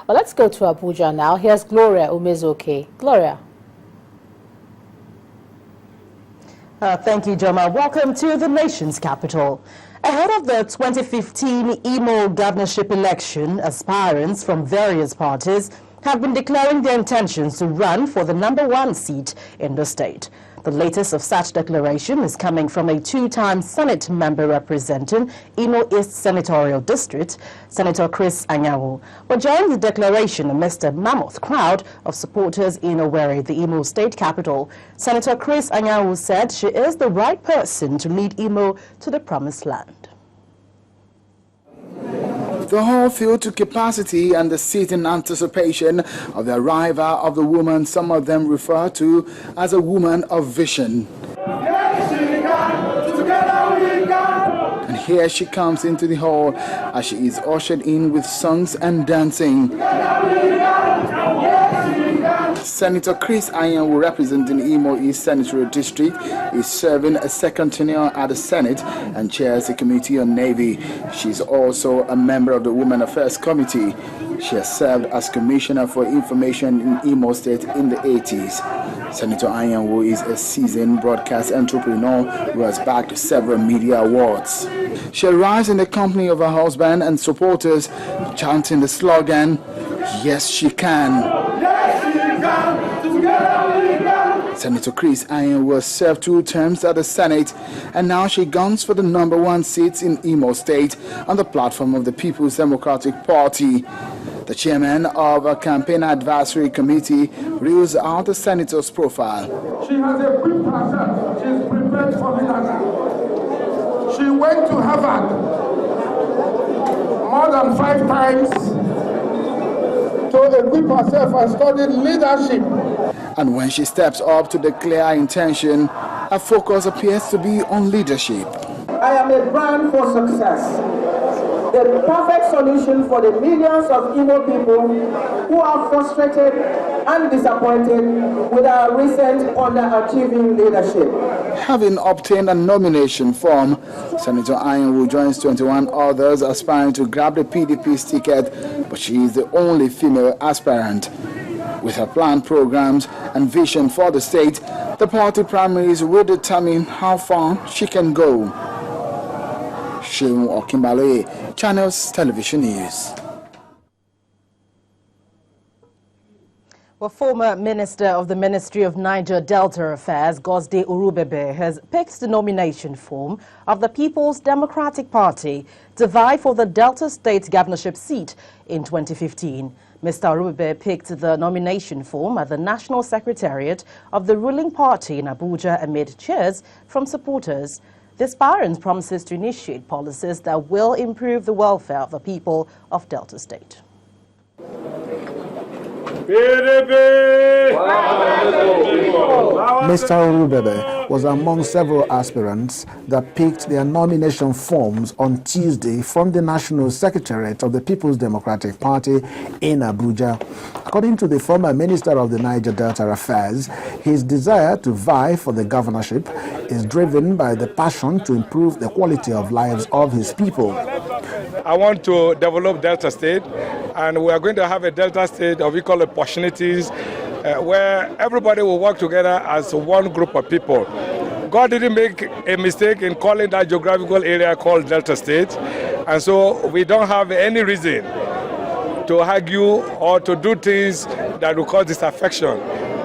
Well, let's go to Abuja now. Here's Gloria Umezoke. Gloria. Thank you, Joma. Welcome to the nation's capital. Ahead of the 2015 Imo governorship election, aspirants from various parties have been declaring their intentions to run for the #1 seat in the state. The latest of such declaration is coming from a two-time Senate member representing Imo East Senatorial District, Senator Chris Anyanwu. But during the declaration amidst a mammoth crowd of supporters in Owerri, the Imo State capital, Senator Chris Anyanwu said she is the right person to lead Imo to the promised land. The hall filled to capacity and the seat in anticipation of the arrival of the woman some of them refer to as a woman of vision. And here she comes into the hall as she is ushered in with songs and dancing. Senator Chris Anyanwu, representing Imo East Senatorial District, is serving a second tenure at the Senate and chairs the Committee on Navy. She is also a member of the Women Affairs Committee. She has served as Commissioner for Information in Imo State in the 80s. Senator Anyanwu is a seasoned broadcast entrepreneur who has backed several media awards. She arrives in the company of her husband and supporters, chanting the slogan, "Yes, she can." Senator Chris Anyanwu has served 2 terms at the Senate, and now she guns for the #1 seat in Imo State on the platform of the People's Democratic Party. The chairman of a campaign advisory committee reels out the senator's profile. She has equipped herself. She is prepared for leadership. She went to Harvard more than 5 times to equip herself and studied leadership. And when she steps up to declare intention, her focus appears to be on leadership. I am a brand for success. The perfect solution for the millions of Imo people who are frustrated and disappointed with our recent underachieving leadership. Having obtained a nomination form, Senator Anyanwu joins 21 others aspiring to grab the PDP's ticket, but she is the only female aspirant. With her planned programs and vision for the state, the party primaries will determine how far she can go. Sheung Okimbale, Channels Television News. Well, former Minister of the Ministry of Niger Delta Affairs, Orubebe, has picked the nomination form of the People's Democratic Party to vie for the Delta State governorship seat in 2015. Mr. Orubebe picked the nomination form at the National Secretariat of the ruling party in Abuja amid cheers from supporters. The aspirant promises to initiate policies that will improve the welfare of the people of Delta State. Mr. Orubebe was among several aspirants that picked their nomination forms on Tuesday from the National Secretariat of the People's Democratic Party in Abuja. According to the former Minister of the Niger Delta Affairs, his desire to vie for the governorship is driven by the passion to improve the quality of lives of his people. I want to develop Delta State, and we are going to have a Delta State of equal opportunities where everybody will work together as one group of people. God didn't make a mistake in calling that geographical area called Delta State, and so we don't have any reason to argue or to do things that will cause disaffection.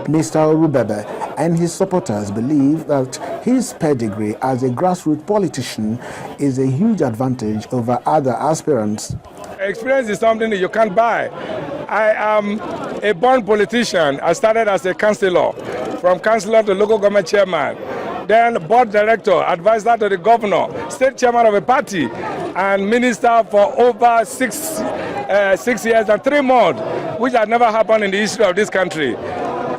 Mr. Orubebe and his supporters believe that his pedigree as a grassroots politician is a huge advantage over other aspirants. Experience is something that you can't buy. I am a born politician. I started as a councillor, from councillor to local government chairman, then board director, advisor to the governor, state chairman of a party, and minister for over 6 years and 3 months, which had never happened in the history of this country.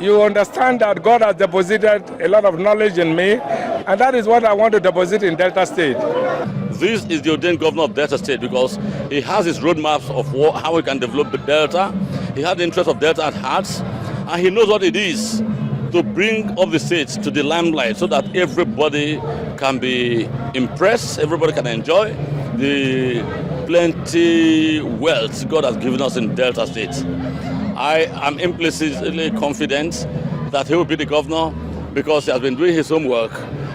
You understand that God has deposited a lot of knowledge in me, and that is what I want to deposit in Delta State. This is the ordained governor of Delta State because he has his roadmaps of how we can develop the Delta. He has the interest of Delta at heart, and he knows what it is to bring up the state to the limelight so that everybody can be impressed, everybody can enjoy the plenty wealth God has given us in Delta State. I am implicitly confident that he will be the governor because he has been doing his homework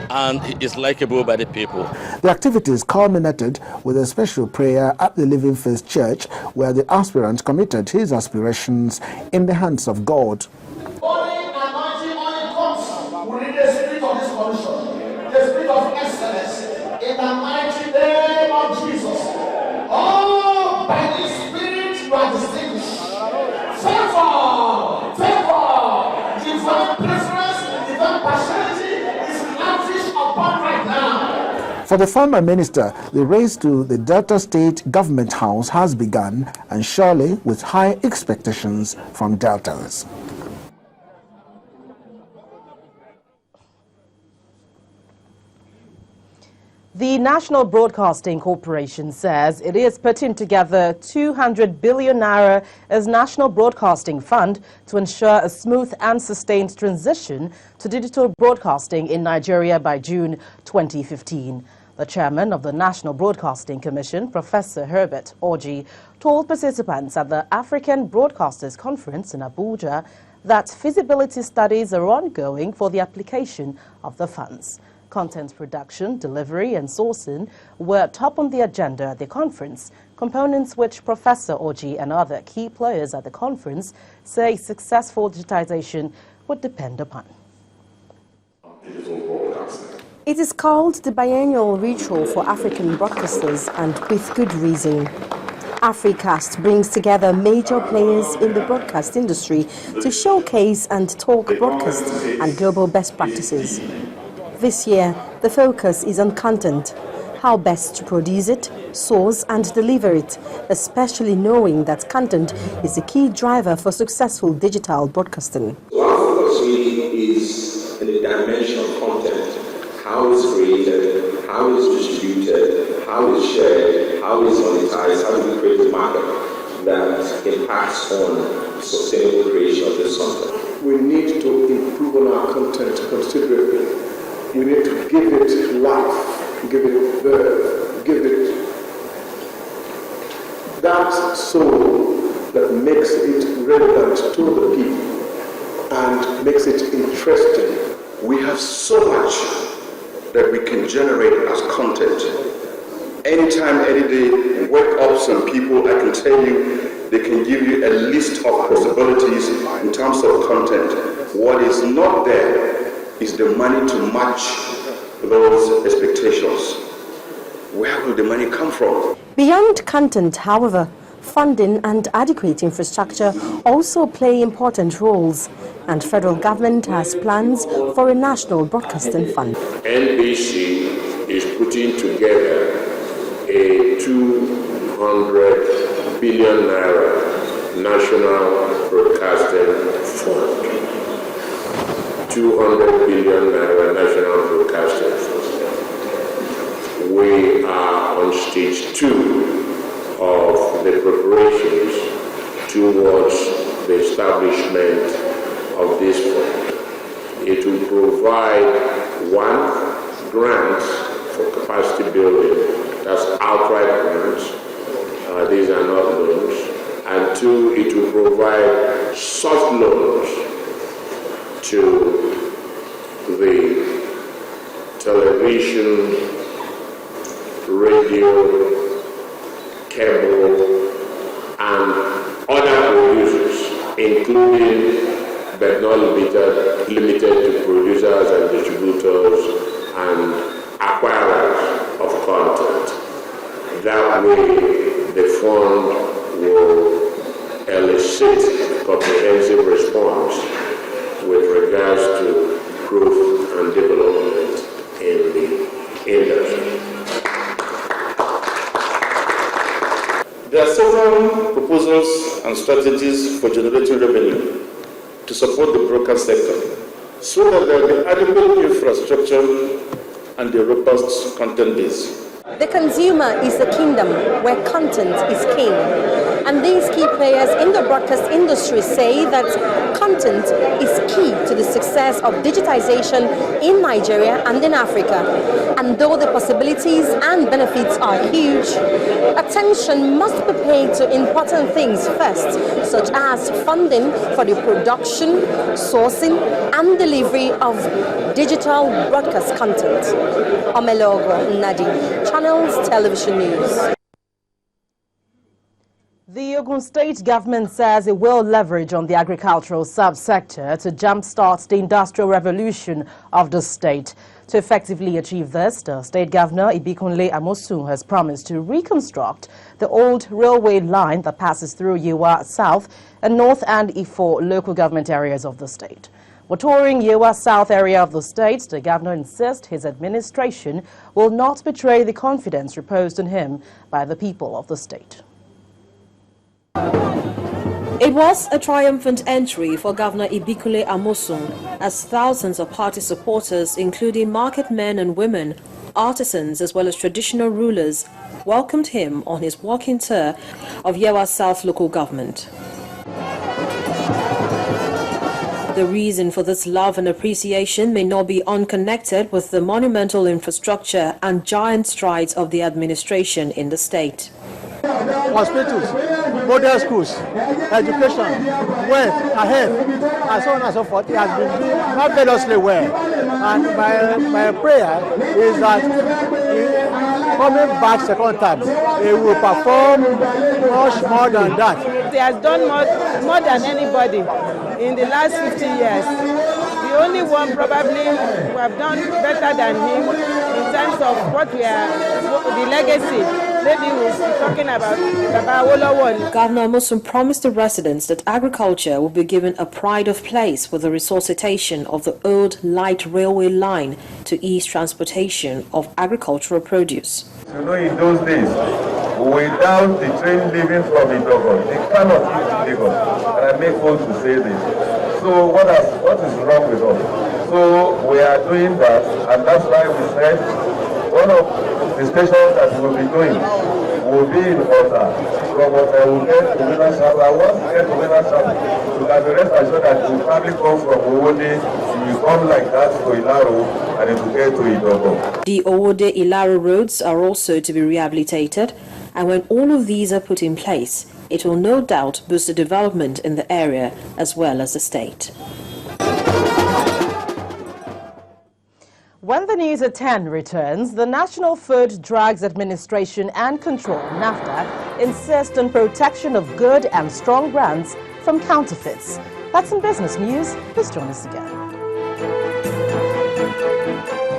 and he is likable by the people. The activities culminated with a special prayer at the Living Faith Church, where the aspirant committed his aspirations in the hands of God. Only anointing only comes within the spirit of this commission, the spirit of excellence, in the mighty name of Jesus. Oh, by the spirit you are distinguished. Favor, divine preference, divine partiality is lavished upon right now. For the former minister, the race to the Delta State Government House has begun, and surely with high expectations from Deltans. The National Broadcasting Corporation says it is putting together 200 billion naira as National Broadcasting Fund to ensure a smooth and sustained transition to digital broadcasting in Nigeria by June 2015. The chairman of the National Broadcasting Commission, Professor Herbert Orji, told participants at the African Broadcasters Conference in Abuja that feasibility studies are ongoing for the application of the funds. Content production, delivery and sourcing were top on the agenda at the conference, components which Professor Orji and other key players at the conference say successful digitization would depend upon. It is called the biennial ritual for African broadcasters, and with good reason. Africast brings together major players in the broadcast industry to showcase and talk broadcast and global best practices. This year, the focus is on content, how best to produce it, source and deliver it, especially knowing that content is a key driver for successful digital broadcasting. Our focus really is in the dimension of content, how it's created, how it's distributed, how it's shared, how it's monetized, how do we create a market that impacts on sustainable creation of this content. We need to improve on our content considerably. We need to give it life, give it birth, give it that soul that makes it relevant to the people and makes it interesting. We have so much that we can generate as content. Anytime, any day, wake up some people, I can tell you, they can give you a list of possibilities in terms of content. What is not there is the money to match those expectations. Where will the money come from? Beyond content, however, funding and adequate infrastructure also play important roles, and federal government has plans for a national broadcasting fund. NBC is putting together a 200 billion naira national broadcasting fund. 200 billion naira national broadcasting fund. We are on stage 2 of the preparations towards the establishment of this fund. It will provide 1, grants for capacity building, that's outright grants, these are not loans, and 2, it will provide soft loans to the television, radio, cable, and other producers, including but not limited to producers and distributors and acquirers of content. That way, the fund will elicit comprehensive response with regards to growth and development in the industry. There are several proposals and strategies for generating revenue to support the broadcast sector, so that there will be adequate infrastructure and a robust content base. The consumer is the kingdom where content is king. And these key players in the broadcast industry say that content is key to the success of digitization in Nigeria and in Africa. And though the possibilities and benefits are huge, attention must be paid to important things first, such as funding for the production, sourcing, and delivery of digital broadcast content. Omelogo Nadi, Channels Television News. The Ogun State government says it will leverage on the agricultural subsector to jumpstart the industrial revolution of the state. To effectively achieve this, the state governor, Ibikunle Amosun, has promised to reconstruct the old railway line that passes through Yewa South and North and Ifo local government areas of the state. While touring Yewa South area of the state, the governor insists his administration will not betray the confidence reposed in him by the people of the state. It was a triumphant entry for Governor Ibikunle Amosun as thousands of party supporters, including market men and women, artisans as well as traditional rulers, welcomed him on his walking tour of Yewa South local government. The reason for this love and appreciation may not be unconnected with the monumental infrastructure and giant strides of the administration in the state. Hospitals, model schools, education, wealth, ahead, and so on and so forth. It has been doing marvelously well. And my prayer is that coming back second time, it will perform much more than that. He has done more than anybody in the last 50 years. The only one probably who have done better than him in terms of what we are, the legacy. Maybe we'll be talking about Olowo. Governor Amosun promised the residents that agriculture will be given a pride of place with the resuscitation of the old light railway line to ease transportation of agricultural produce. You know, in those days, without the train leaving from Idogo, they cannot leave Lagos. And I make bold to say this. So what is wrong with us? So we are doing that, and that's why we said one of the stations that we will be doing will be in Ota. From what I will get to Minas South, I want to get to Minas South. You can be rest assured that you will probably come from Owode, you will come like that to Ilaro, and it will get to Idogo. The Owode-Ilaro roads are also to be rehabilitated, and when all of these are put in place, it will no doubt boost the development in the area as well as the state. When the news at 10 returns, the National Food Drugs Administration and Control, NAFDAC, insists on protection of good and strong brands from counterfeits. That's in business news. Please join us again.